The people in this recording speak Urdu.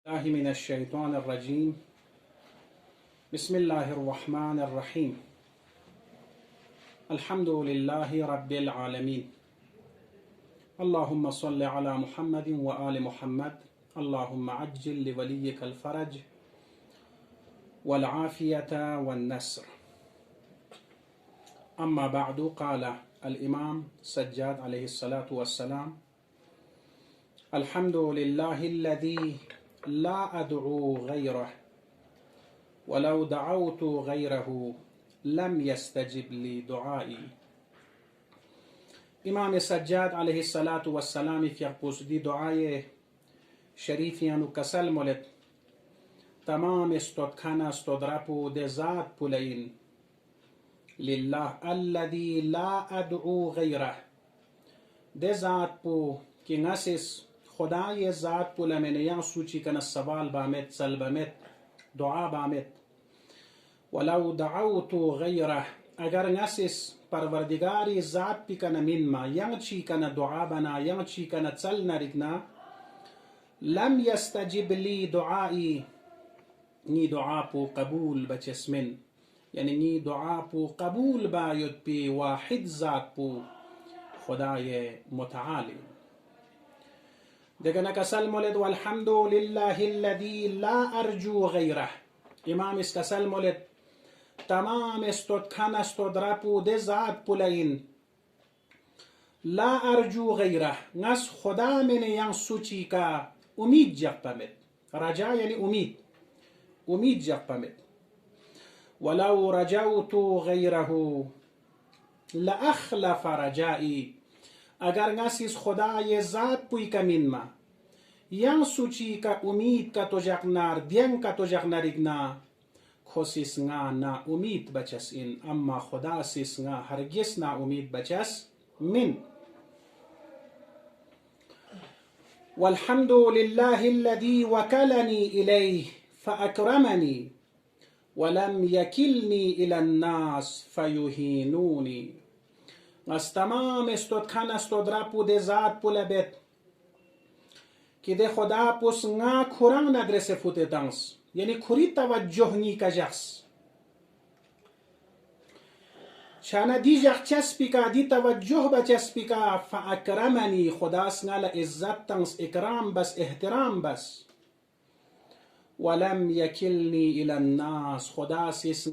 من الشيطان الرجيم بسم الله الرحمن الرحيم الحمد لله رب العالمين اللهم صل على محمد وآل محمد اللهم عجل لوليك الفرج والعافية والنصر. أما بعد، قال الإمام سجاد عليه الصلاة والسلام: الحمد لله الذي لا أدعو غيره ولو دعوت غيره لم يستجب لي دعائي. امام سجاد علیه الصلاة والسلام فرقوسدی دعای شریفیانو کسل مولد تمام استود کن استود رپو ده ذات پولین لله الذي لا أدعو غيره، ده ذات پو که نسیس خدای ذات پو لمن یا سوچی کن سوال بامت سل بامت دعا بامت. ولو دعوت غیره، اگر نسیس پروردگاری ذات پی کن من ما ینگ چی کن دعا بنا ینگ چی کن چل نرگنا لم يستجب لی دعائی، نی دعا پو قبول بچس من، یعنی نی دعا پو قبول باید پی واحد ذات پو خدای متعالی. دگنا کسل مولد والحمد لله الذي لا ارجو غیره. امام اس کسل مولد تمام استود کن استود رپو ده ذات پولین لا ارجو غیره، نس خدا من ین سوچی کا امید جق پمد. رجا یعنی امید جق پمد. ولو رجوت غیره لأخلف رجائی، اگر نسیس خدای ذات پوی کمین ما ین سوچی کا امید کا تو جق نار دین کا تو جق نرگنا خوسیس نا امید بچس این، اما خدا سیس نا هرگز نا امید بچس من. والحمد لله الذي وكلني إليه فأكرمني ولم يكلني إلى الناس فيهينوني. از تمام استود کن استود رپو ده ذات پولبت که ده خدا پس نا کران ندرس فوت دانس، یعنی کری توجه نی کجاس شانا دی جخ چسپی کا دی توجه بچسپی کا فاکرمنی، خدا سنال عزت تنس اکرام بس احترام بس. ولم یکلنی الى الناس، خدا سیس